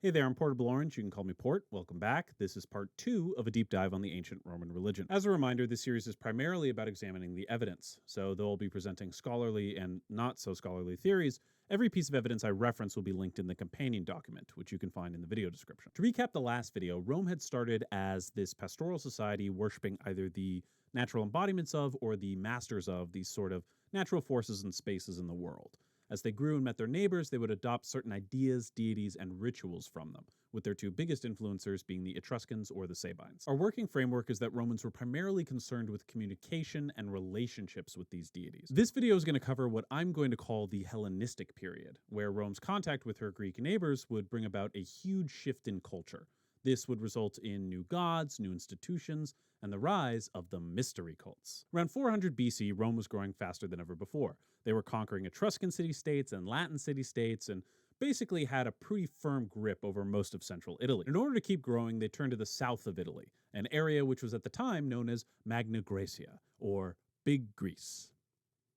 Hey there, I'm Portable Orange. You can call me Port. Welcome back. This is part 2 of a deep dive on the ancient Roman religion. As a reminder, this series is primarily about examining the evidence, so though I'll be presenting scholarly and not so scholarly theories, every piece of evidence I reference will be linked in the companion document, which you can find in the video description. To recap the last video, Rome had started as this pastoral society worshipping either the natural embodiments of or the masters of these sort of natural forces and spaces in the world. As they grew and met their neighbors, they would adopt certain ideas, deities, and rituals from them, with their two biggest influencers being the Etruscans or the Sabines. Our working framework is that Romans were primarily concerned with communication and relationships with these deities. This video is going to cover what I'm going to call the Hellenistic period, where Rome's contact with her Greek neighbors would bring about a huge shift in culture. This would result in new gods, new institutions, and the rise of the mystery cults. Around 400 BC, Rome was growing faster than ever before. They were conquering Etruscan city-states and Latin city-states and basically had a pretty firm grip over most of central Italy. In order to keep growing, they turned to the south of Italy, an area which was at the time known as Magna Graecia, or Big Greece.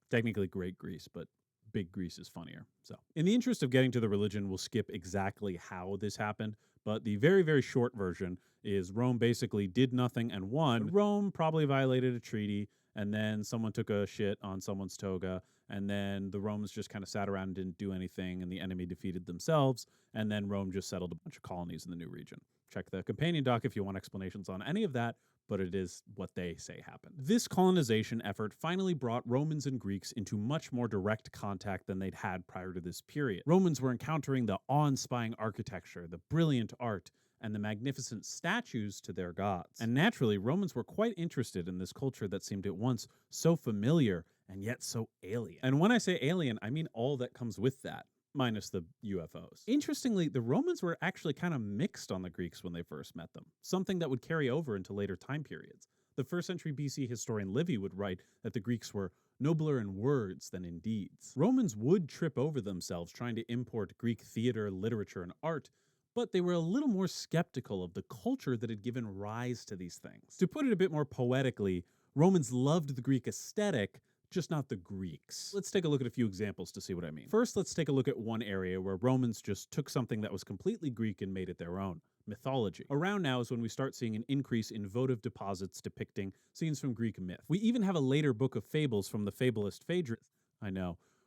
Technically Great Greece, but Big Greece is funnier. So, in the interest of getting to the religion, we'll skip exactly how this happened, but the very, very short version is Rome basically did nothing and won. Rome probably violated a treaty, and then someone took a shit on someone's toga, and then the Romans just kind of sat around and didn't do anything, and the enemy defeated themselves, and then Rome just settled a bunch of colonies in the new region. Check the companion doc if you want explanations on any of that, but it is what they say happened. This colonization effort finally brought Romans and Greeks into much more direct contact than they'd had prior to this period. Romans were encountering the awe-inspiring architecture, the brilliant art, and the magnificent statues to their gods. And naturally, Romans were quite interested in this culture that seemed at once so familiar and yet so alien. And when I say alien, I mean all that comes with that, minus the UFOs. Interestingly, the Romans were actually kind of mixed on the Greeks when they first met them, something that would carry over into later time periods. The 1st century BC historian Livy would write that the Greeks were nobler in words than in deeds. Romans would trip over themselves trying to import Greek theater, literature, and art, but they were a little more skeptical of the culture that had given rise to these things. To put it a bit more poetically, Romans loved the Greek aesthetic, just not the Greeks. Let's take a look at a few examples to see what I mean. First, let's take a look at one area where Romans just took something that was completely Greek and made it their own: mythology. Around now is when we start seeing an increase in votive deposits depicting scenes from Greek myth. We even have a later book of fables from the fabulist Phaedrus,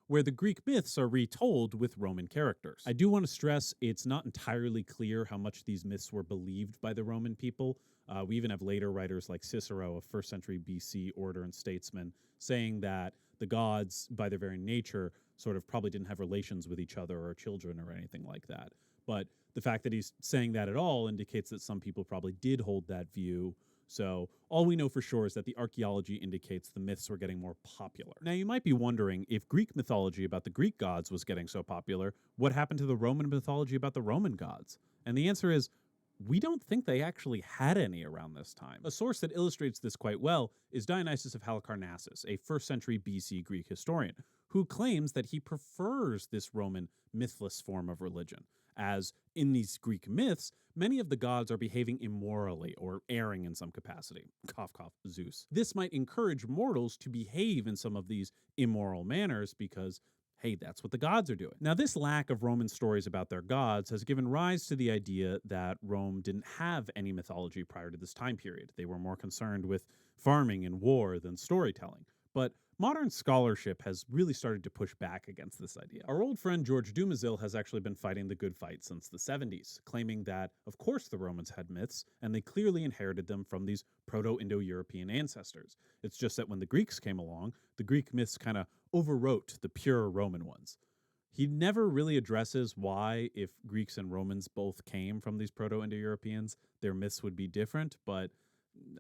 where the Greek myths are retold with Roman characters. I do want to stress it's not entirely clear how much these myths were believed by the Roman people. We even have later writers like Cicero, a 1st century BC orator and statesman, saying that the gods, by their very nature, sort of probably didn't have relations with each other or children or anything like that. But the fact that he's saying that at all indicates that some people probably did hold that view. So all we know for sure is that the archaeology indicates the myths were getting more popular. Now you might be wondering, if Greek mythology about the Greek gods was getting so popular, what happened to the Roman mythology about the Roman gods? And the answer is, we don't think they actually had any around this time. A source that illustrates this quite well is Dionysius of Halicarnassus, a 1st century BC Greek historian, who claims that he prefers this Roman mythless form of religion, as in these Greek myths, many of the gods are behaving immorally or erring in some capacity. Cough, cough, Zeus. This might encourage mortals to behave in some of these immoral manners because, hey, that's what the gods are doing. Now, this lack of Roman stories about their gods has given rise to the idea that Rome didn't have any mythology prior to this time period. They were more concerned with farming and war than storytelling. But modern scholarship has really started to push back against this idea. Our old friend George Dumazil has actually been fighting the good fight since the 70s, claiming that, of course, the Romans had myths, and they clearly inherited them from these Proto-Indo-European ancestors. It's just that when the Greeks came along, the Greek myths kind of overwrote the pure Roman ones. He never really addresses why, if Greeks and Romans both came from these Proto-Indo-Europeans, their myths would be different, but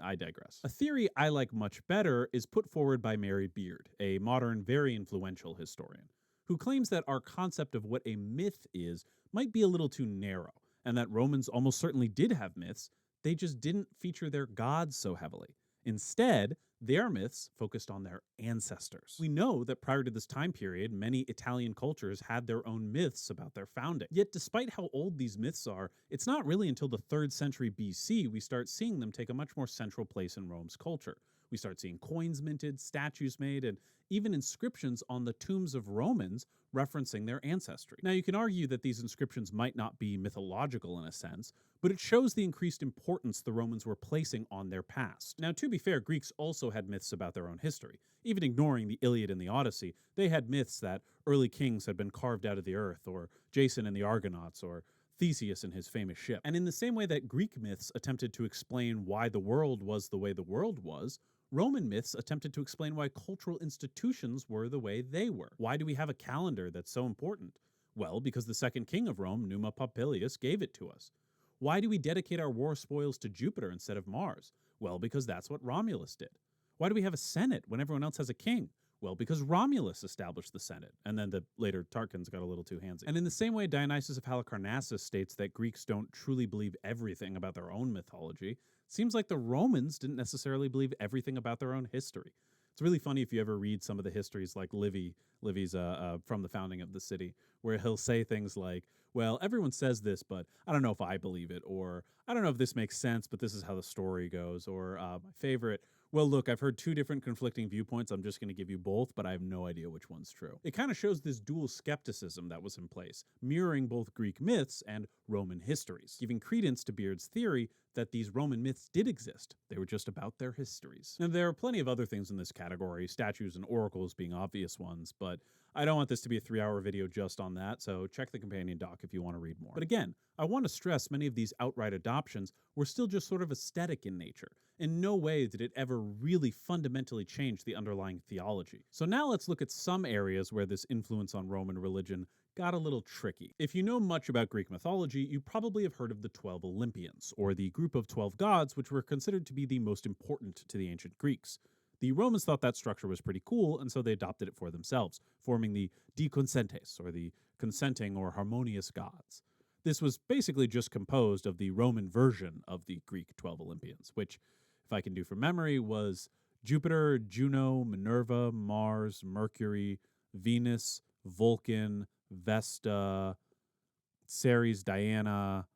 I digress. A theory I like much better is put forward by Mary Beard, a modern, very influential historian, who claims that our concept of what a myth is might be a little too narrow, and that Romans almost certainly did have myths, they just didn't feature their gods so heavily. Instead, their myths focused on their ancestors. We know that prior to this time period, many Italian cultures had their own myths about their founding. Yet despite how old these myths are, it's not really until the 3rd century BC we start seeing them take a much more central place in Rome's culture. We start seeing coins minted, statues made, and even inscriptions on the tombs of Romans referencing their ancestry. Now, you can argue that these inscriptions might not be mythological in a sense, but it shows the increased importance the Romans were placing on their past. Now, to be fair, Greeks also had myths about their own history. Even ignoring the Iliad and the Odyssey, they had myths that early kings had been carved out of the earth, or Jason and the Argonauts, or Theseus and his famous ship. And in the same way that Greek myths attempted to explain why the world was the way the world was, Roman myths attempted to explain why cultural institutions were the way they were. Why do we have a calendar that's so important? Well, because the second king of Rome, Numa Pompilius, gave it to us. Why do we dedicate our war spoils to Jupiter instead of Mars? Well, because that's what Romulus did. Why do we have a senate when everyone else has a king? Well, because Romulus established the Senate, and then the later Tarquins got a little too handsy. And in the same way, Dionysius of Halicarnassus states that Greeks don't truly believe everything about their own mythology, it seems like the Romans didn't necessarily believe everything about their own history. It's really funny if you ever read some of the histories like Livy's from the founding of the city, where he'll say things like, well, everyone says this, but I don't know if I believe it, or I don't know if this makes sense, but this is how the story goes, or my favorite, well, look, I've heard two different conflicting viewpoints. I'm just going to give you both, but I have no idea which one's true. It kind of shows this dual skepticism that was in place, mirroring both Greek myths and Roman histories, giving credence to Beard's theory that these Roman myths did exist. They were just about their histories. And there are plenty of other things in this category, statues and oracles being obvious ones, but I don't want this to be a 3-hour video just on that, so check the companion doc if you want to read more. But again, I want to stress many of these outright adoptions were still just sort of aesthetic in nature. In no way did it ever really fundamentally change the underlying theology. So now let's look at some areas where this influence on Roman religion got a little tricky. If you know much about Greek mythology, you probably have heard of the 12 Olympians, or the group of 12 gods which were considered to be the most important to the ancient Greeks. The Romans thought that structure was pretty cool, and so they adopted it for themselves, forming the deconsentes, or the consenting or harmonious gods. This was basically just composed of the Roman version of the Greek 12 Olympians, which, if I can do from memory, was Jupiter, Juno, Minerva, Mars, Mercury, Venus, Vulcan, Vesta, Ceres, Diana,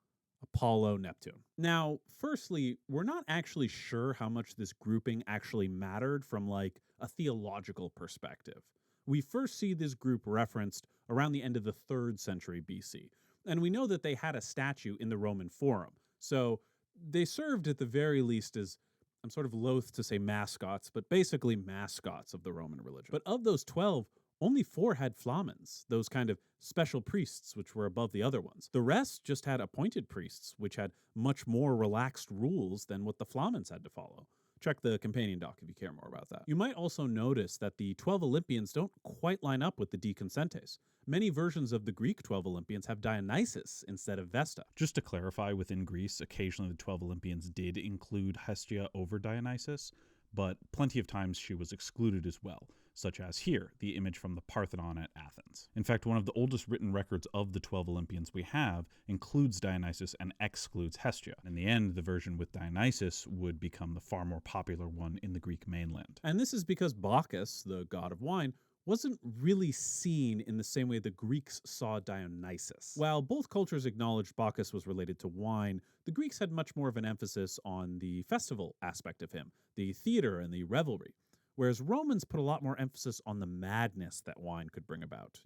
Apollo, Neptune. Now, firstly, we're not actually sure how much this grouping actually mattered from like a theological perspective. We first see this group referenced around the end of the 3rd century BC, and we know that they had a statue in the Roman Forum, so they served at the very least as, I'm sort of loath to say mascots, but basically mascots of the Roman religion. But of those 12, only 4 had flamens, those kind of special priests which were above the other ones. The rest just had appointed priests, which had much more relaxed rules than what the flamens had to follow. Check the companion doc if you care more about that. You might also notice that the 12 Olympians don't quite line up with the deconsentes. Many versions of the Greek 12 Olympians have Dionysus instead of Vesta. Just to clarify, within Greece, occasionally the 12 Olympians did include Hestia over Dionysus, but plenty of times she was excluded as well, such as here, the image from the Parthenon at Athens. In fact, one of the oldest written records of the 12 Olympians we have includes Dionysus and excludes Hestia. In the end, the version with Dionysus would become the far more popular one in the Greek mainland. And this is because Bacchus, the god of wine, wasn't really seen in the same way the Greeks saw Dionysus. While both cultures acknowledged Bacchus was related to wine, the Greeks had much more of an emphasis on the festival aspect of him, the theater and the revelry, whereas Romans put a lot more emphasis on the madness that wine could bring about,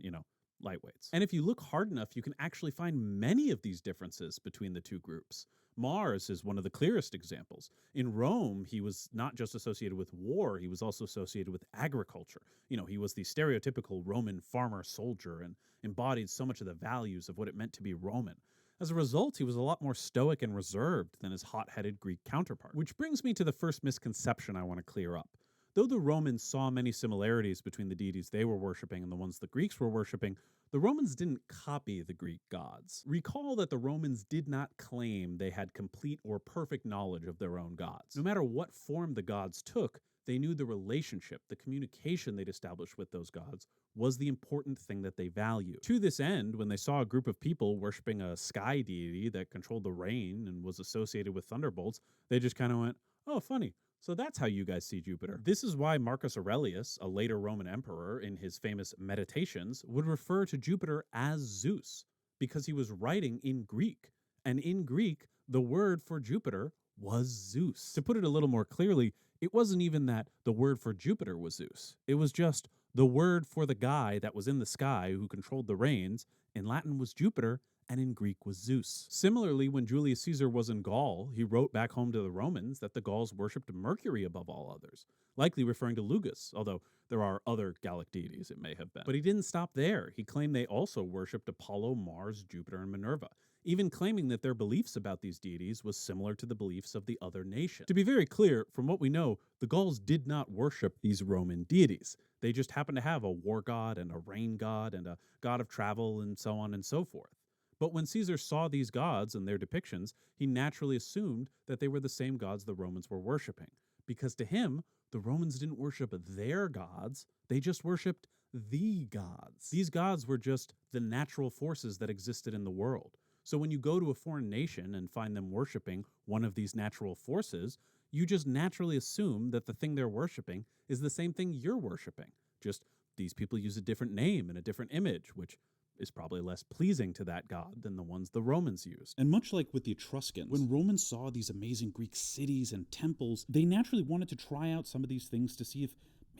lightweights. And if you look hard enough, you can actually find many of these differences between the two groups. Mars is one of the clearest examples. In Rome, he was not just associated with war, he was also associated with agriculture. He was the stereotypical Roman farmer soldier and embodied so much of the values of what it meant to be Roman. As a result, he was a lot more stoic and reserved than his hot-headed Greek counterpart. Which brings me to the first misconception I want to clear up. Though the Romans saw many similarities between the deities they were worshipping and the ones the Greeks were worshipping, the Romans didn't copy the Greek gods. Recall that the Romans did not claim they had complete or perfect knowledge of their own gods. No matter what form the gods took, they knew the relationship, the communication they'd established with those gods was the important thing that they valued. To this end, when they saw a group of people worshipping a sky deity that controlled the rain and was associated with thunderbolts, they just kind of went, oh, funny. So that's how you guys see Jupiter. This is why Marcus Aurelius, a later Roman emperor, in his famous Meditations, would refer to Jupiter as Zeus, because he was writing in Greek. And in Greek, the word for Jupiter was Zeus. To put it a little more clearly, It wasn't even that the word for Jupiter was Zeus. It was just the word for the guy that was in the sky who controlled the rains. In Latin was Jupiter, and in Greek was Zeus. Similarly, when Julius Caesar was in Gaul, he wrote back home to the Romans that the Gauls worshipped Mercury above all others, likely referring to Lugus, although there are other Gallic deities it may have been. But he didn't stop there. He claimed they also worshipped Apollo, Mars, Jupiter, and Minerva, even claiming that their beliefs about these deities was similar to the beliefs of the other nations. To be very clear, from what we know, the Gauls did not worship these Roman deities. They just happened to have a war god and a rain god and a god of travel and so on and so forth. But when Caesar saw these gods and their depictions, he naturally assumed that they were the same gods the Romans were worshiping. Because to him, the Romans didn't worship their gods, they just worshipped the gods. These gods were just the natural forces that existed in the world. So when you go to a foreign nation and find them worshiping one of these natural forces, you just naturally assume that the thing they're worshiping is the same thing you're worshiping. Just these people use a different name and a different image, which is probably less pleasing to that god than the ones the Romans used. And much like with the Etruscans, when Romans saw these amazing Greek cities and temples, they naturally wanted to try out some of these things to see if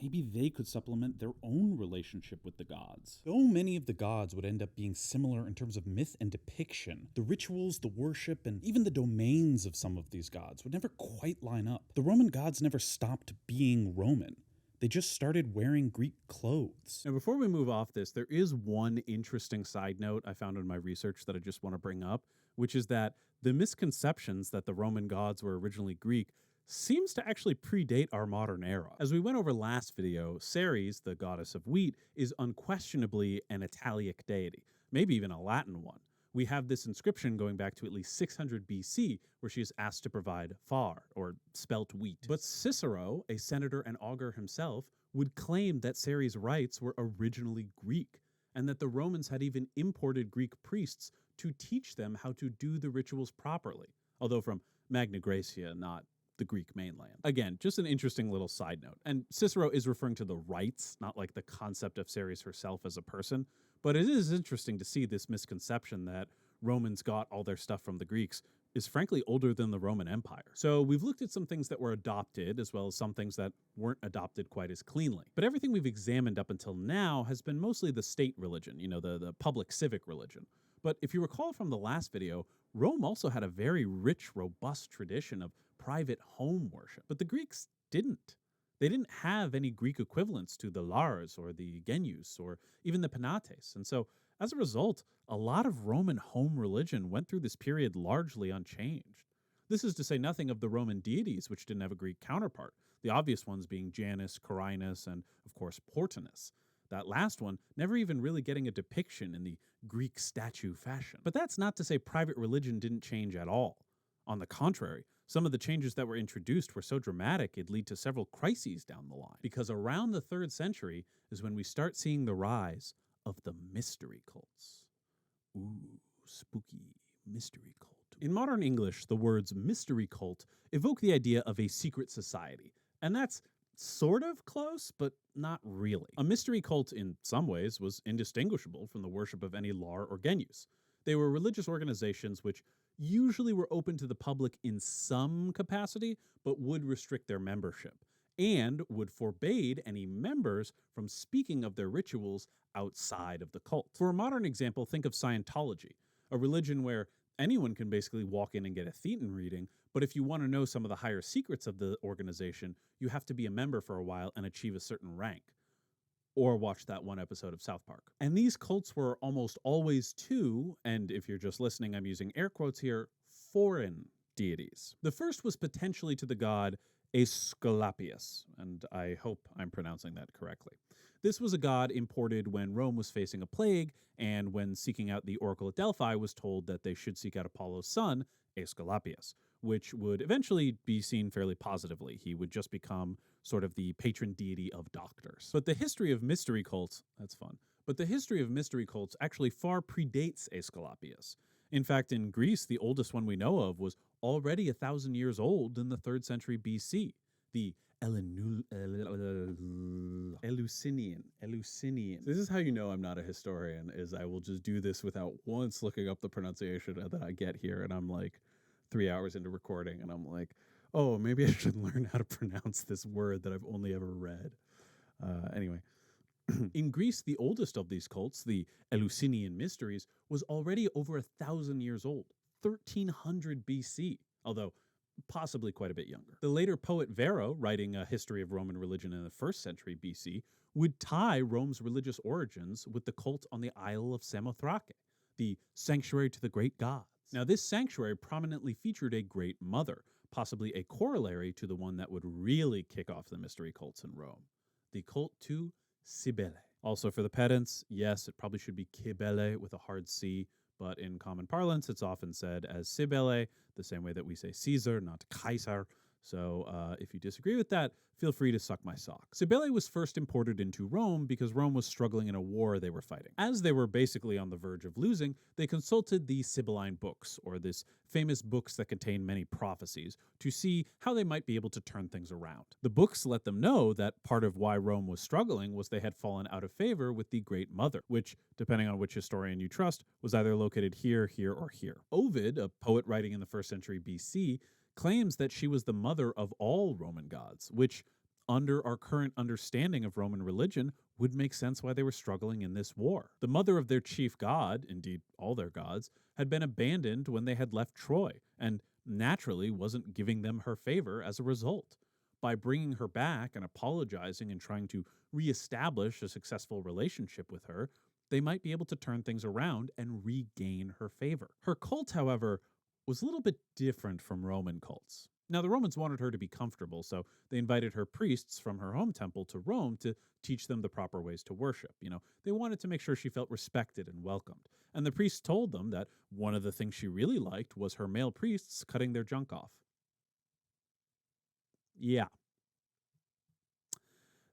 maybe they could supplement their own relationship with the gods. Though many of the gods would end up being similar in terms of myth and depiction, the rituals, the worship, and even the domains of some of these gods would never quite line up. The Roman gods never stopped being Roman. They just started wearing Greek clothes. Now, before we move off this, there is one interesting side note I found in my research that I just want to bring up, which is that the misconceptions that the Roman gods were originally Greek seems to actually predate our modern era. As we went over last video, Ceres, the goddess of wheat, is unquestionably an Italic deity, maybe even a Latin one. We have this inscription going back to at least 600 BC, where she is asked to provide far, or spelt wheat. But Cicero, a senator and augur himself, would claim that Ceres' rites were originally Greek, and that the Romans had even imported Greek priests to teach them how to do the rituals properly, although from Magna Graecia, not the Greek mainland. Again, just an interesting little side note. And Cicero is referring to the rites, not like the concept of Ceres herself as a person. But it is interesting to see this misconception that Romans got all their stuff from the Greeks is frankly older than the Roman Empire. So we've looked at some things that were adopted, as well as some things that weren't adopted quite as cleanly. But everything we've examined up until now has been mostly the state religion, the public civic religion. But if you recall from the last video, Rome also had a very rich, robust tradition of private home worship. But the Greeks didn't. They didn't have any Greek equivalents to the Lars or the Genius or even the Penates. And so, as a result, a lot of Roman home religion went through this period largely unchanged. This is to say nothing of the Roman deities, which didn't have a Greek counterpart, the obvious ones being Janus, Quirinus, and, of course, Portinus. That last one never even really getting a depiction in the Greek statue fashion. But that's not to say private religion didn't change at all. On the contrary, some of the changes that were introduced were so dramatic it'd lead to several crises down the line. Because around the 3rd century is when we start seeing the rise of the mystery cults. Ooh, spooky mystery cult. In modern English, the words mystery cult evoke the idea of a secret society. And that's sort of close, but not really. A mystery cult, in some ways, was indistinguishable from the worship of any Lar or Genius. They were religious organizations which usually were open to the public in some capacity, but would restrict their membership, and would forbade any members from speaking of their rituals outside of the cult. For a modern example, think of Scientology, a religion where anyone can basically walk in and get a Thetan reading, but if you want to know some of the higher secrets of the organization, you have to be a member for a while and achieve a certain rank. Or watch that one episode of South Park. And these cults were almost always to, and if you're just listening, I'm using air quotes here, foreign deities. The first was potentially to the god Aesculapius, and I hope I'm pronouncing that correctly. This was a god imported when Rome was facing a plague, and when seeking out the oracle at Delphi was told that they should seek out Apollo's son, Aesculapius, which would eventually be seen fairly positively. He would just become sort of the patron deity of doctors. But the history of mystery cults, that's fun, but the history of mystery cults actually far predates Aesculapius. In fact, in Greece, the oldest one we know of was already 1,000 years old in the 3rd century BC. The Eleusinian. This is how you know I'm not a historian, is I will just do this without once looking up the pronunciation, and then I get here and I'm like 3 hours into recording and I'm like, Oh, maybe I should learn how to pronounce this word that I've only ever read. Anyway. In Greece, the oldest of these cults, the Eleusinian Mysteries, was already over 1,000 years old, 1300 BC, although possibly quite a bit younger. The later poet Varro, writing a history of Roman religion in the 1st century BC, would tie Rome's religious origins with the cult on the Isle of Samothrake, the sanctuary to the great gods. Now, this sanctuary prominently featured a great mother, possibly a corollary to the one that would really kick off the mystery cults in Rome, the cult to Cybele. Also for the pedants, yes, it probably should be Cybele with a hard C, but in common parlance, it's often said as Cybele, the same way that we say Caesar, not Kaiser. So if you disagree with that, feel free to suck my sock. Cybele was first imported into Rome because Rome was struggling in a war they were fighting. As they were basically on the verge of losing, they consulted the Sibylline books, or this famous books that contain many prophecies, to see how they might be able to turn things around. The books let them know that part of why Rome was struggling was they had fallen out of favor with the Great Mother, which, depending on which historian you trust, was either located here, here, or here. Ovid, a poet writing in the 1st century BC, claims that she was the mother of all Roman gods, which, under our current understanding of Roman religion, would make sense why they were struggling in this war. The mother of their chief god, indeed all their gods, had been abandoned when they had left Troy, and naturally wasn't giving them her favor as a result. By bringing her back and apologizing and trying to reestablish a successful relationship with her, they might be able to turn things around and regain her favor. Her cult, however, was a little bit different from Roman cults. Now, the Romans wanted her to be comfortable, so they invited her priests from her home temple to Rome to teach them the proper ways to worship. They wanted to make sure she felt respected and welcomed. And the priests told them that one of the things she really liked was her male priests cutting their junk off. Yeah.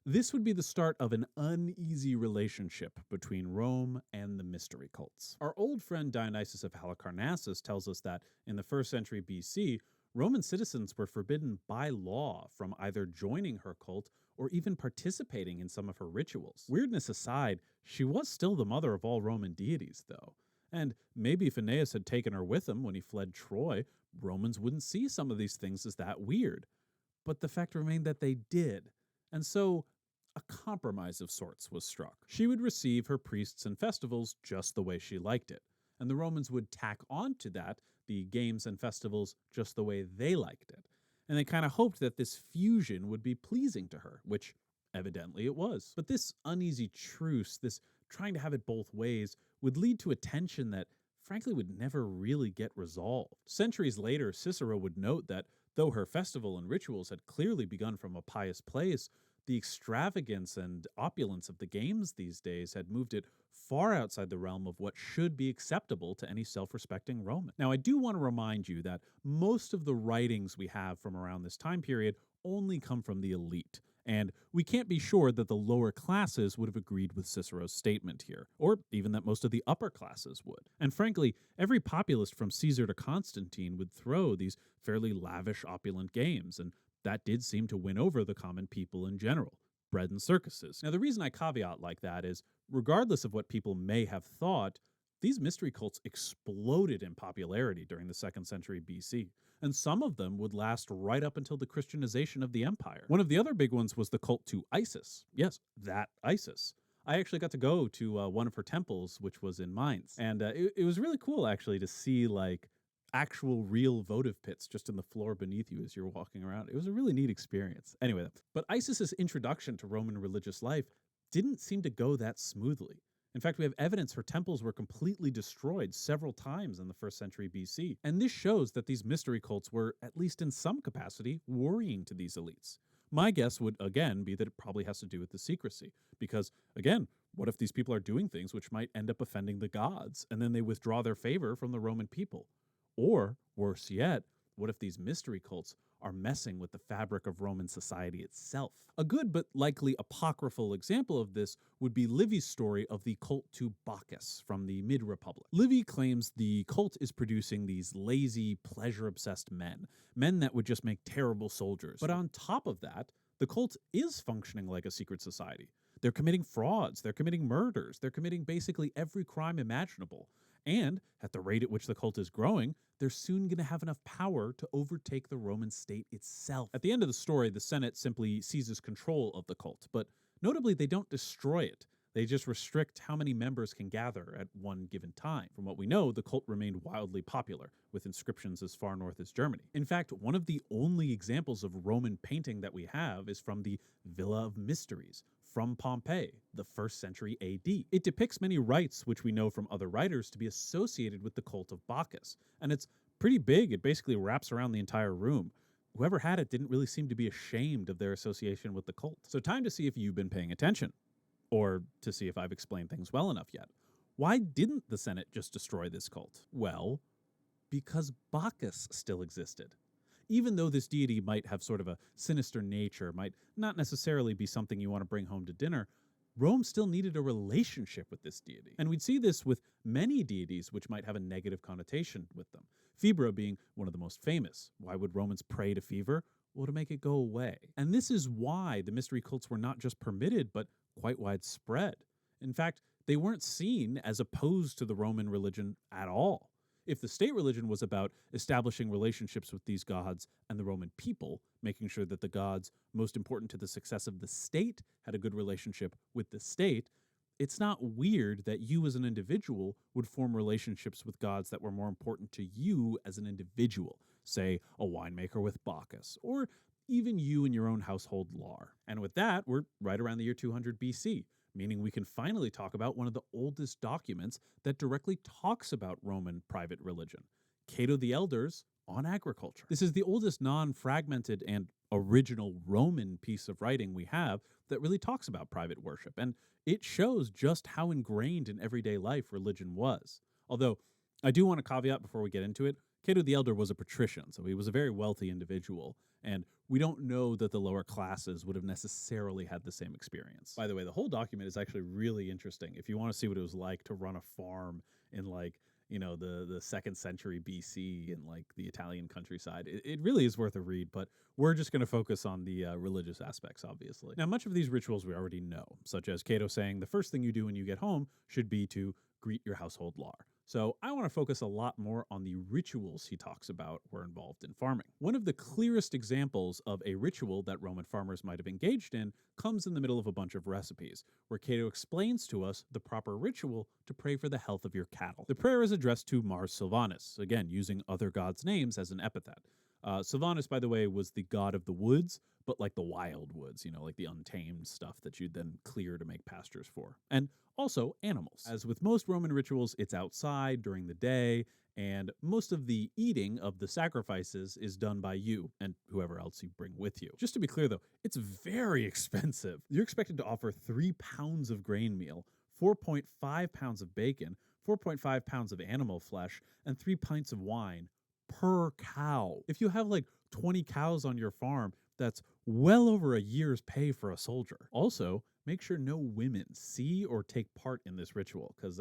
This would be the start of an uneasy relationship between Rome and the mystery cults. Our old friend Dionysius of Halicarnassus tells us that in the 1st century BC, Roman citizens were forbidden by law from either joining her cult or even participating in some of her rituals. Weirdness aside, she was still the mother of all Roman deities, though. And maybe if Aeneas had taken her with him when he fled Troy, Romans wouldn't see some of these things as that weird. But the fact remained that they did. And so a compromise of sorts was struck. She would receive her priests and festivals just the way she liked it, and the Romans would tack on to that the games and festivals just the way they liked it. And they kind of hoped that this fusion would be pleasing to her, which evidently it was. But this uneasy truce, this trying to have it both ways, would lead to a tension that frankly would never really get resolved. Centuries later, Cicero would note that though her festival and rituals had clearly begun from a pious place, the extravagance and opulence of the games these days had moved it far outside the realm of what should be acceptable to any self-respecting Roman. Now, I do want to remind you that most of the writings we have from around this time period only come from the elite, and we can't be sure that the lower classes would have agreed with Cicero's statement here, or even that most of the upper classes would. And frankly, every populist from Caesar to Constantine would throw these fairly lavish, opulent games, and that did seem to win over the common people in general. Bread and circuses. Now, the reason I caveat like that is, regardless of what people may have thought, these mystery cults exploded in popularity during the 2nd century BC, and some of them would last right up until the Christianization of the empire. One of the other big ones was the cult to Isis. Yes, that Isis. I actually got to go to one of her temples, which was in Mainz, and it was really cool actually to see actual real votive pits just in the floor beneath you as you're walking around. It was a really neat experience. Anyway, but Isis's introduction to Roman religious life didn't seem to go that smoothly. In fact, we have evidence her temples were completely destroyed several times in the 1st century BC. And this shows that these mystery cults were, at least in some capacity, worrying to these elites. My guess would, again, be that it probably has to do with the secrecy. Because, again, what if these people are doing things which might end up offending the gods, and then they withdraw their favor from the Roman people? Or, worse yet, what if these mystery cults are messing with the fabric of Roman society itself? A good but likely apocryphal example of this would be Livy's story of the cult to Bacchus from the mid-Republic. Livy claims the cult is producing these lazy, pleasure-obsessed men that would just make terrible soldiers. But on top of that, the cult is functioning like a secret society. They're committing frauds, they're committing murders, they're committing basically every crime imaginable. And at the rate at which the cult is growing, they're soon going to have enough power to overtake the Roman state itself. At the end of the story, the Senate simply seizes control of the cult, but notably, they don't destroy it. They just restrict how many members can gather at one given time. From what we know, the cult remained wildly popular, with inscriptions as far north as Germany. In fact, one of the only examples of Roman painting that we have is from the Villa of Mysteries, from Pompeii, the 1st century AD. It depicts many rites which we know from other writers to be associated with the cult of Bacchus, and it's pretty big. It basically wraps around the entire room. Whoever had it didn't really seem to be ashamed of their association with the cult. So time to see if you've been paying attention, or to see if I've explained things well enough yet. Why didn't the Senate just destroy this cult? Well, because Bacchus still existed. Even though this deity might have sort of a sinister nature, might not necessarily be something you want to bring home to dinner, Rome still needed a relationship with this deity. And we'd see this with many deities which might have a negative connotation with them. Febra being one of the most famous. Why would Romans pray to fever? Well, to make it go away. And this is why the mystery cults were not just permitted, but quite widespread. In fact, they weren't seen as opposed to the Roman religion at all. If the state religion was about establishing relationships with these gods and the Roman people, making sure that the gods most important to the success of the state had a good relationship with the state, it's not weird that you as an individual would form relationships with gods that were more important to you as an individual, say a winemaker with Bacchus, or even you in your own household Lar. And with that, we're right around the year 200 BC, meaning we can finally talk about one of the oldest documents that directly talks about Roman private religion, Cato the Elder's On Agriculture. This is the oldest non-fragmented and original Roman piece of writing we have that really talks about private worship, and it shows just how ingrained in everyday life religion was. Although, I do want to caveat before we get into it, Cato the Elder was a patrician, so he was a very wealthy individual, and we don't know that the lower classes would have necessarily had the same experience. By the way, the whole document is actually really interesting. If you want to see what it was like to run a farm in the 2nd century BC in the Italian countryside, it really is worth a read, but we're just going to focus on the religious aspects, obviously. Now, much of these rituals we already know, such as Cato saying the first thing you do when you get home should be to greet your household Lar. So I want to focus a lot more on the rituals he talks about were involved in farming. One of the clearest examples of a ritual that Roman farmers might have engaged in comes in the middle of a bunch of recipes, where Cato explains to us the proper ritual to pray for the health of your cattle. The prayer is addressed to Mars Silvanus, again using other gods' names as an epithet. Silvanus, by the way, was the god of the woods, but like the wild woods, like the untamed stuff that you'd then clear to make pastures for. And also animals. As with most Roman rituals, it's outside during the day, and most of the eating of the sacrifices is done by you and whoever else you bring with you. Just to be clear, though, it's very expensive. You're expected to offer 3 pounds of grain meal, 4.5 pounds of bacon, 4.5 pounds of animal flesh, and 3 pints of wine per cow. If you have 20 cows on your farm, that's well over a year's pay for a soldier. Also, make sure no women see or take part in this ritual, because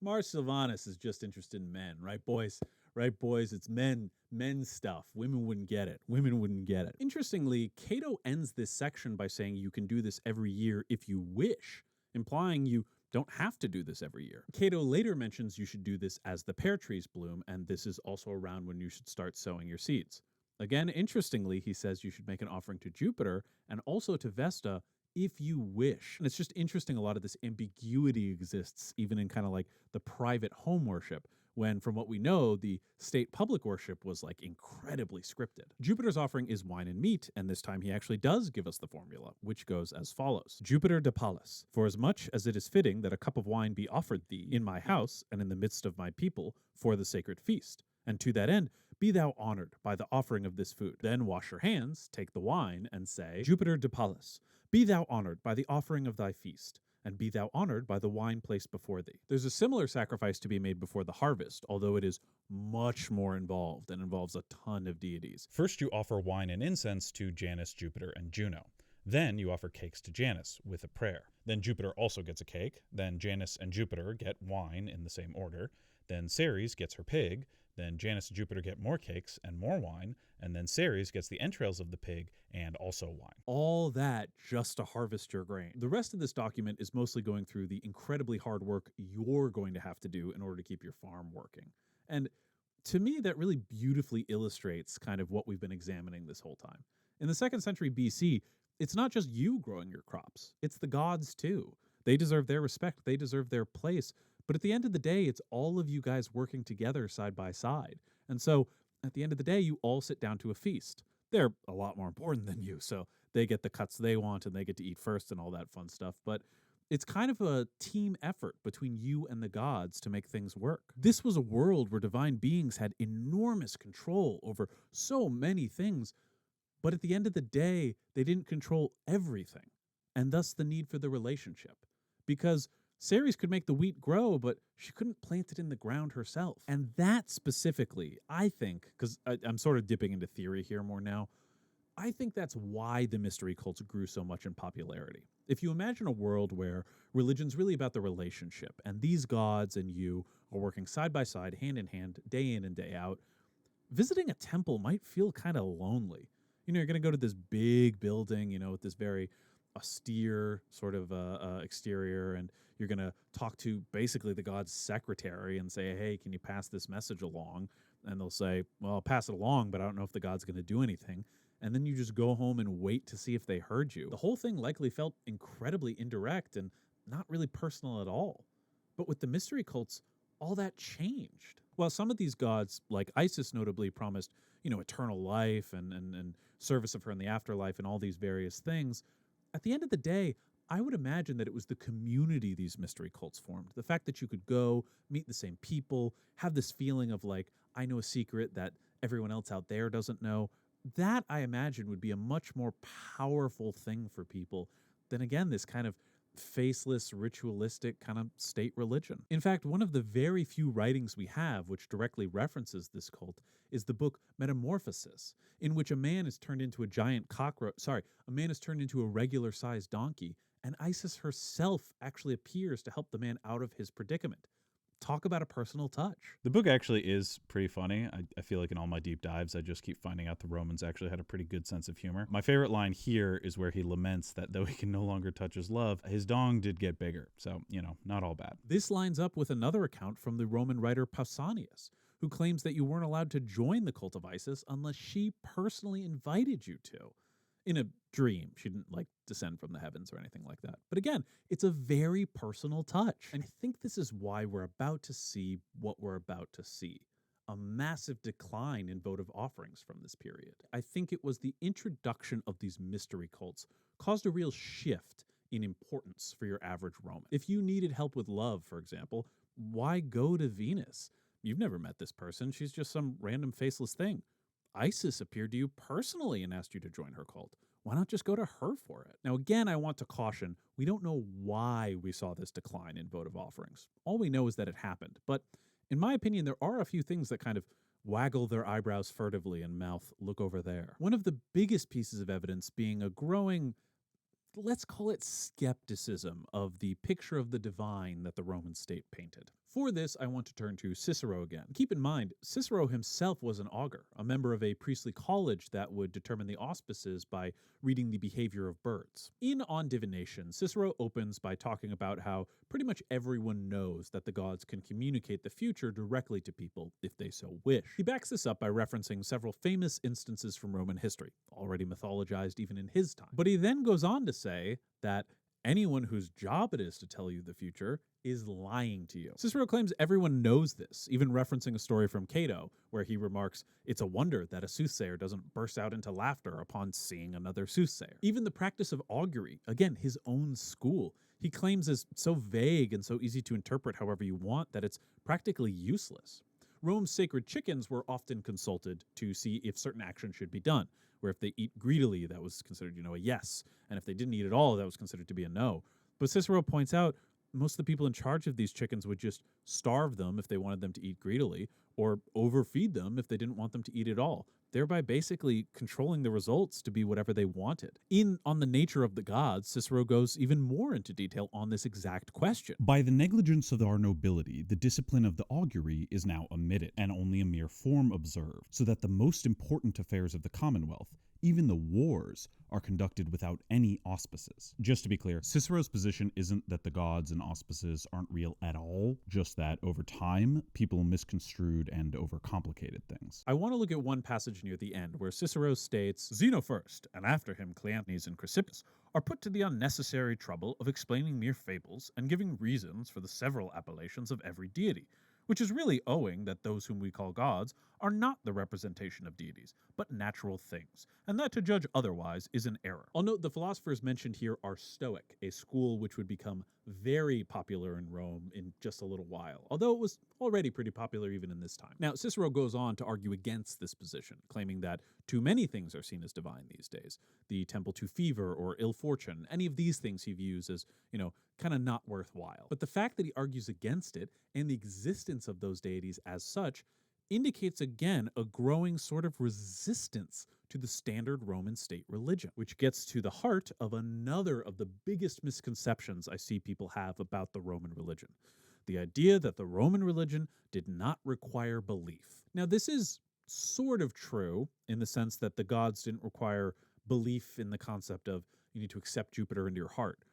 Mars Silvanus is just interested in men, right, boys? Right, boys? It's men's stuff. Women wouldn't get it. Women wouldn't get it. Interestingly, Cato ends this section by saying you can do this every year if you wish, implying you don't have to do this every year. Cato later mentions you should do this as the pear trees bloom, and this is also around when you should start sowing your seeds. Again, interestingly, he says you should make an offering to Jupiter and also to Vesta if you wish. And it's just interesting, a lot of this ambiguity exists even in kind of the private home worship, when from what we know, the state public worship was incredibly scripted. Jupiter's offering is wine and meat, and this time he actually does give us the formula, which goes as follows. Jupiter de Pallas, for as much as it is fitting that a cup of wine be offered thee in my house and in the midst of my people for the sacred feast, and to that end, be thou honored by the offering of this food. Then wash your hands, take the wine, and say, Jupiter de Pallas, be thou honored by the offering of thy feast, and be thou honored by the wine placed before thee. There's a similar sacrifice to be made before the harvest, although it is much more involved and involves a ton of deities. First, you offer wine and incense to Janus, Jupiter, and Juno. Then you offer cakes to Janus with a prayer. Then Jupiter also gets a cake. Then Janus and Jupiter get wine in the same order. Then Ceres gets her pig. Then Janus and Jupiter get more cakes and more wine, and then Ceres gets the entrails of the pig and also wine. All that just to harvest your grain. The rest of this document is mostly going through the incredibly hard work you're going to have to do in order to keep your farm working. And to me, that really beautifully illustrates kind of what we've been examining this whole time. In the 2nd century BC, it's not just you growing your crops, it's the gods too. They deserve their respect, they deserve their place. But at the end of the day, it's all of you guys working together side by side. And so at the end of the day, you all sit down to a feast. They're a lot more important than you, so they get the cuts they want and they get to eat first and all that fun stuff. But it's kind of a team effort between you and the gods to make things work. This was a world where divine beings had enormous control over so many things, but at the end of the day, they didn't control everything, and thus the need for the relationship. Because Ceres could make the wheat grow, but she couldn't plant it in the ground herself. And that specifically, I think, because I'm sort of dipping into theory here more now, I think that's why the mystery cults grew so much in popularity. If you imagine a world where religion's really about the relationship, and these gods and you are working side by side, hand in hand, day in and day out, visiting a temple might feel kind of lonely. You know, you're going to go to this big building, you know, with this very austere sort of exterior, and you're going to talk to basically the god's secretary and say, hey, can you pass this message along? And they'll say, well, I'll pass it along, but I don't know if the god's going to do anything. And then you just go home and wait to see if they heard you. The whole thing likely felt incredibly indirect and not really personal at all. But with the mystery cults, all that changed. While some of these gods, like Isis notably, promised, you know, eternal life and service of her in the afterlife and all these various things, at the end of the day, I would imagine that it was the community these mystery cults formed. The fact that you could go, meet the same people, have this feeling of like, I know a secret that everyone else out there doesn't know. That, I imagine, would be a much more powerful thing for people than, again, this kind of faceless, ritualistic kind of state religion. In fact, one of the very few writings we have which directly references this cult is the book Metamorphosis, in which a man is turned into a giant a man is turned into a regular-sized donkey, and Isis herself actually appears to help the man out of his predicament. Talk about a personal touch. The book actually is pretty funny. I feel like in all my deep dives, I just keep finding out the Romans actually had a pretty good sense of humor. My favorite line here is where he laments that though he can no longer touch his love, his dong did get bigger. So, you know, not all bad. This lines up with another account from the Roman writer Pausanias, who claims that you weren't allowed to join the cult of Isis unless she personally invited you to. In a dream. She didn't descend from the heavens or anything like that. But again, it's a very personal touch. And I think this is why we're about to see what we're about to see. A massive decline in votive offerings from this period. I think it was the introduction of these mystery cults caused a real shift in importance for your average Roman. If you needed help with love, for example, why go to Venus? You've never met this person. She's just some random faceless thing. Isis appeared to you personally and asked you to join her cult. Why not just go to her for it? Now, again, I want to caution, we don't know why we saw this decline in votive offerings. All we know is that it happened. But in my opinion, there are a few things that kind of waggle their eyebrows furtively and mouth, look over there. One of the biggest pieces of evidence being a growing, let's call it skepticism of the picture of the divine that the Roman state painted. For this, I want to turn to Cicero again. Keep in mind, Cicero himself was an augur, a member of a priestly college that would determine the auspices by reading the behavior of birds. In On Divination, Cicero opens by talking about how pretty much everyone knows that the gods can communicate the future directly to people if they so wish. He backs this up by referencing several famous instances from Roman history, already mythologized even in his time. But he then goes on to say that anyone whose job it is to tell you the future is lying to you. Cicero claims everyone knows this, even referencing a story from Cato, where he remarks, it's a wonder that a soothsayer doesn't burst out into laughter upon seeing another soothsayer. Even the practice of augury, again, his own school, he claims is so vague and so easy to interpret however you want that it's practically useless. Rome's sacred chickens were often consulted to see if certain action should be done, where if they eat greedily, that was considered, a yes, and if they didn't eat at all, that was considered to be a no. But Cicero points out most of the people in charge of these chickens would just starve them if they wanted them to eat greedily, or overfeed them if they didn't want them to eat at all, thereby basically controlling the results to be whatever they wanted. On the nature of the gods, Cicero goes even more into detail on this exact question. By the negligence of our nobility, the discipline of the augury is now omitted, and only a mere form observed, so that the most important affairs of the commonwealth, even the wars, are conducted without any auspices. Just to be clear, Cicero's position isn't that the gods and auspices aren't real at all, just that over time, people misconstrued and overcomplicated things. I want to look at one passage near the end where Cicero states, Zeno first, and after him Cleanthes and Chrysippus, are put to the unnecessary trouble of explaining mere fables and giving reasons for the several appellations of every deity, which is really owing that those whom we call gods are not the representation of deities, but natural things, and that to judge otherwise is an error. I'll note the philosophers mentioned here are Stoic, a school which would become very popular in Rome in just a little while, although it was already pretty popular even in this time. Now, Cicero goes on to argue against this position, claiming that too many things are seen as divine these days. The temple to fever or ill fortune, any of these things he views as, kind of not worthwhile. But the fact that he argues against it and the existence of those deities as such indicates again a growing sort of resistance to the standard Roman state religion, which gets to the heart of another of the biggest misconceptions I see people have about the Roman religion. The idea that the Roman religion did not require belief. Now, this is sort of true in the sense that the gods didn't require belief in the concept of you need to accept Jupiter into your heart.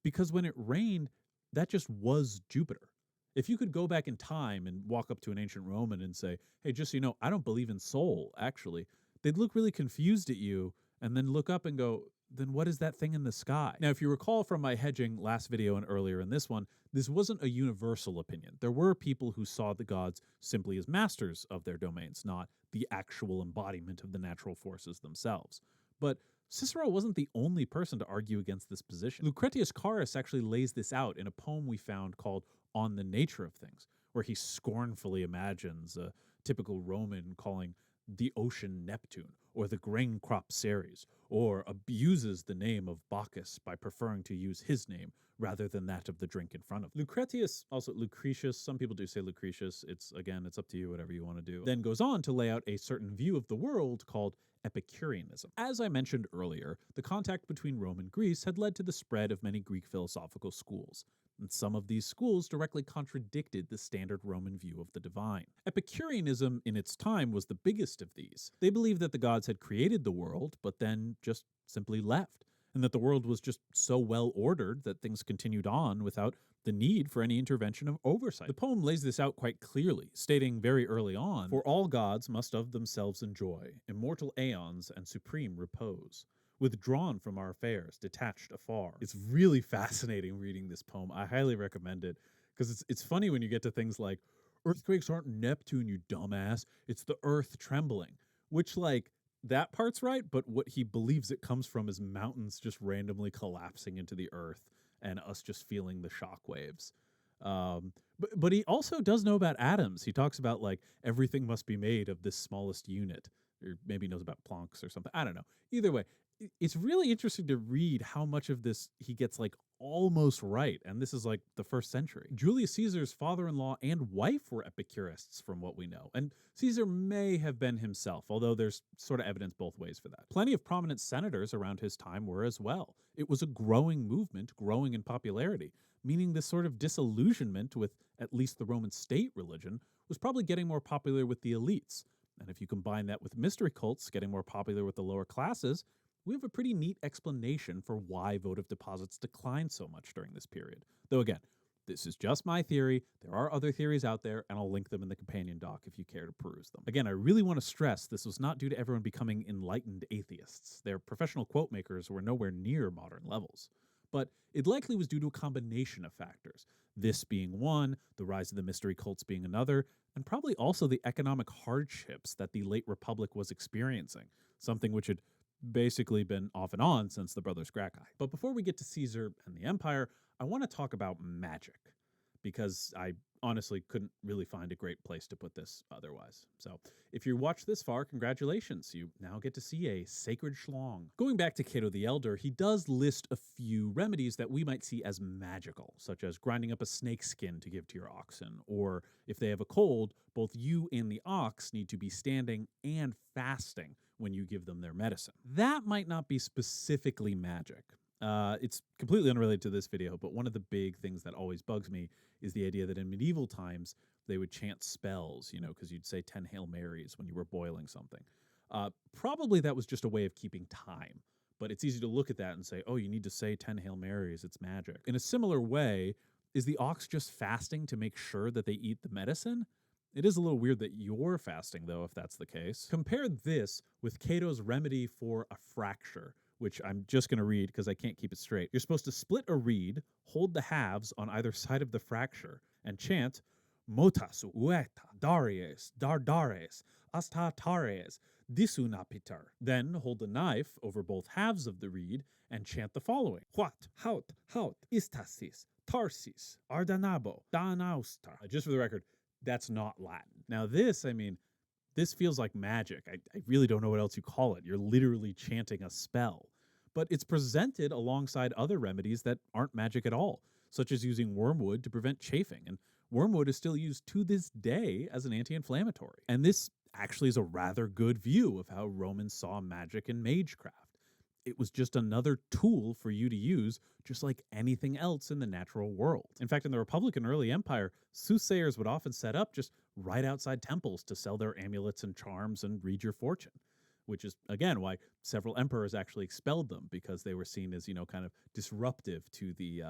Because when it rained, that just was Jupiter. If you could go back in time and walk up to an ancient Roman and say, hey, just so you know, I don't believe in soul, actually, they'd look really confused at you and then look up and go, then what is that thing in the sky? Now, if you recall from my hedging last video and earlier in this one, this wasn't a universal opinion. There were people who saw the gods simply as masters of their domains, not the actual embodiment of the natural forces themselves. But Cicero wasn't the only person to argue against this position. Lucretius Carus actually lays this out in a poem we found called On the Nature of Things, where he scornfully imagines a typical Roman calling the ocean Neptune, or the grain crop Ceres, or abuses the name of Bacchus by preferring to use his name rather than that of the drink in front of him. Lucretius, also Lucretius, some people do say Lucretius, it's up to you, whatever you want to do, then goes on to lay out a certain view of the world called Epicureanism. As I mentioned earlier, the contact between Rome and Greece had led to the spread of many Greek philosophical schools, and some of these schools directly contradicted the standard Roman view of the divine. Epicureanism in its time was the biggest of these. They believed that the gods had created the world, but then just simply left, and that the world was just so well ordered that things continued on without the need for any intervention of oversight. The poem lays this out quite clearly, stating very early on, for all gods must of themselves enjoy immortal aeons and supreme repose, withdrawn from our affairs, detached afar. It's really fascinating reading this poem. I highly recommend it, because it's funny when you get to things like, earthquakes aren't Neptune, you dumbass, it's the earth trembling, which, that part's right, but what he believes it comes from is mountains just randomly collapsing into the earth and us just feeling the shock waves. But he also does know about atoms. He talks about everything must be made of this smallest unit, or maybe he knows about Plancks or something. I don't know. Either way, it's really interesting to read how much of this he gets almost right, and this is the 1st century. Julius Caesar's father-in-law and wife were Epicurists from what we know, and Caesar may have been himself, although there's sort of evidence both ways for that. Plenty of prominent senators around his time were as well. It was a growing movement, growing in popularity, meaning this sort of disillusionment with at least the Roman state religion was probably getting more popular with the elites. And if you combine that with mystery cults getting more popular with the lower classes, we have a pretty neat explanation for why votive deposits declined so much during this period. Though again, this is just my theory. There are other theories out there, and I'll link them in the companion doc if you care to peruse them. Again, I really want to stress this was not due to everyone becoming enlightened atheists. Their professional quote makers were nowhere near modern levels. But it likely was due to a combination of factors. This being one, the rise of the mystery cults being another, and probably also the economic hardships that the late Republic was experiencing, something which had basically been off and on since the brothers Gracchi. But before we get to Caesar and the empire, I want to talk about magic. because I honestly couldn't really find a great place to put this otherwise. So if you watched this far, congratulations. You now get to see a sacred schlong. Going back to Cato the Elder, he does list a few remedies that we might see as magical, such as grinding up a snake skin to give to your oxen, or if they have a cold, both you and the ox need to be standing and fasting when you give them their medicine. That might not be specifically magic. It's completely unrelated to this video, but one of the big things that always bugs me is the idea that in medieval times, they would chant spells, because you'd say 10 Hail Marys when you were boiling something. Probably that was just a way of keeping time, but it's easy to look at that and say, oh, you need to say 10 Hail Marys, it's magic. In a similar way, is the ox just fasting to make sure that they eat the medicine? It is a little weird that you're fasting, though, if that's the case. Compare this with Cato's remedy for a fracture, which I'm just going to read because I can't keep it straight. You're supposed to split a reed, hold the halves on either side of the fracture, and chant, Motas ueta daries dardares astatares disunapiter. Then hold the knife over both halves of the reed and chant the following. Huat, haut, istasis, tarsis, ardanabo, danaustar. Just for the record, that's not Latin. Now this feels like magic. I really don't know what else you call it. You're literally chanting a spell. But it's presented alongside other remedies that aren't magic at all, such as using wormwood to prevent chafing. And wormwood is still used to this day as an anti-inflammatory. And this actually is a rather good view of how Romans saw magic and magecraft. It was just another tool for you to use, just like anything else in the natural world. In fact, in the Republic and early Empire, soothsayers would often set up just right outside temples to sell their amulets and charms and read your fortune, which is, again, why several emperors actually expelled them, because they were seen as, kind of disruptive to the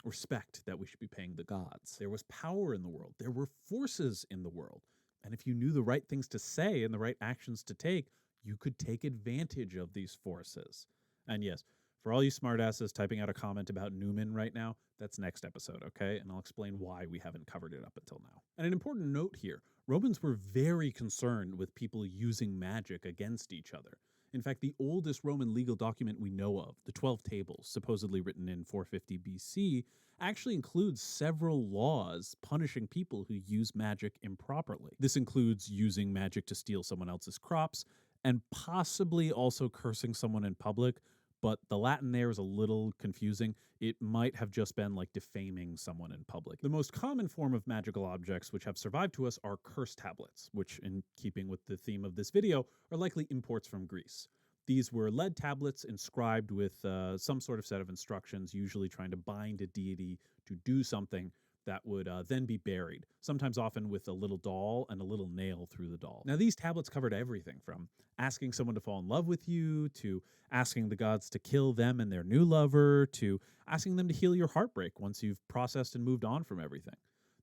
respect that we should be paying the gods. There was power in the world. There were forces in the world. And if you knew the right things to say and the right actions to take, you could take advantage of these forces. And yes, for all you smartasses typing out a comment about Newman right now, that's next episode, okay? And I'll explain why we haven't covered it up until now. And an important note here, Romans were very concerned with people using magic against each other. In fact, the oldest Roman legal document we know of, the 12 Tables, supposedly written in 450 BC, actually includes several laws punishing people who use magic improperly. This includes using magic to steal someone else's crops, and possibly also cursing someone in public, but the Latin there is a little confusing. It might have just been like defaming someone in public. The most common form of magical objects which have survived to us are curse tablets, which, in keeping with the theme of this video, are likely imports from Greece. These were lead tablets inscribed with some sort of set of instructions, usually trying to bind a deity to do something that would then be buried, sometimes often with a little doll and a little nail through the doll. Now, these tablets covered everything from asking someone to fall in love with you, to asking the gods to kill them and their new lover, to asking them to heal your heartbreak once you've processed and moved on from everything.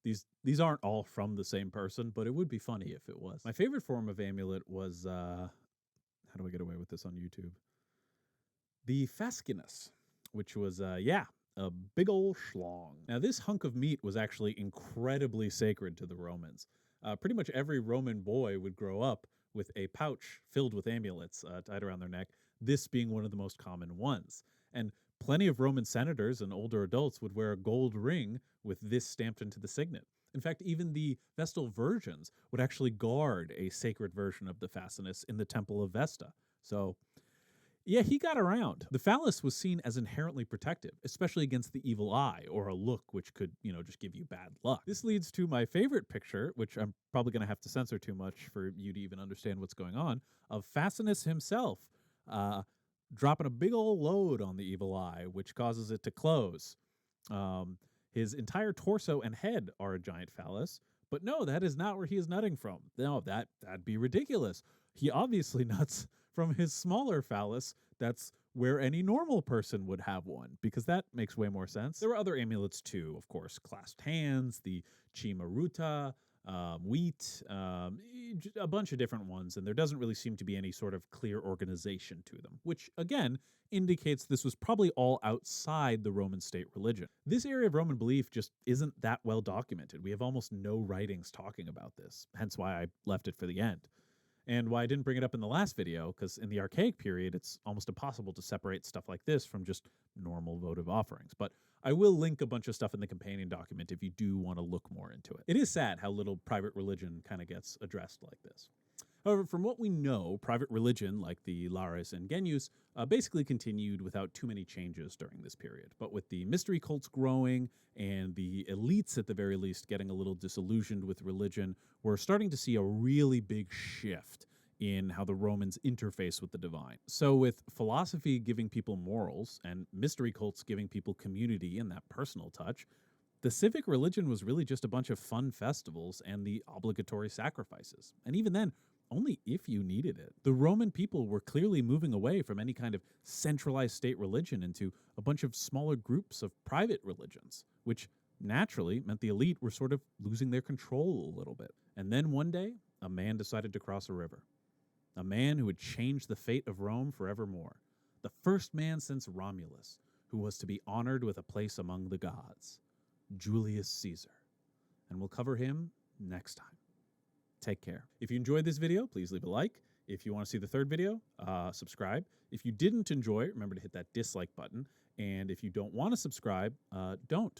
These aren't all from the same person, but it would be funny if it was. My favorite form of amulet was, how do I get away with this on YouTube? The Fascinus, which was, a big ol' schlong. Now, this hunk of meat was actually incredibly sacred to the Romans. Pretty much every Roman boy would grow up with a pouch filled with amulets tied around their neck, this being one of the most common ones. And plenty of Roman senators and older adults would wear a gold ring with this stamped into the signet. In fact, even the Vestal Virgins would actually guard a sacred version of the Fascinus in the Temple of Vesta. So, yeah, he got around. The phallus was seen as inherently protective, especially against the evil eye or a look which could, just give you bad luck. This leads to my favorite picture, which I'm probably going to have to censor too much for you to even understand what's going on, of Fascinus himself dropping a big old load on the evil eye, which causes it to close. His entire torso and head are a giant phallus, but no, that is not where he is nutting from. No, that'd be ridiculous. He obviously nuts from his smaller phallus. That's where any normal person would have one, because that makes way more sense. There were other amulets too, of course, clasped hands, the chimaruta, wheat, a bunch of different ones, and there doesn't really seem to be any sort of clear organization to them, which, again, indicates this was probably all outside the Roman state religion. This area of Roman belief just isn't that well documented. We have almost no writings talking about this, hence why I left it for the end. and why I didn't bring it up in the last video, because in the archaic period, it's almost impossible to separate stuff like this from just normal votive offerings. But I will link a bunch of stuff in the companion document if you do want to look more into it. It is sad how little private religion kind of gets addressed like this. However, from what we know, private religion, like the Lares and Genius, basically continued without too many changes during this period. But with the mystery cults growing and the elites, at the very least, getting a little disillusioned with religion, we're starting to see a really big shift in how the Romans interface with the divine. So with philosophy giving people morals and mystery cults giving people community and that personal touch, the civic religion was really just a bunch of fun festivals and the obligatory sacrifices. And even then, only if you needed it. The Roman people were clearly moving away from any kind of centralized state religion into a bunch of smaller groups of private religions, which naturally meant the elite were sort of losing their control a little bit. And then one day, a man decided to cross a river. A man who would change the fate of Rome forevermore. The first man since Romulus, who was to be honored with a place among the gods. Julius Caesar. And we'll cover him next time. Take care. If you enjoyed this video, please leave a like. If you want to see the third video, subscribe. If you didn't enjoy it, remember to hit that dislike button. And if you don't want to subscribe, don't.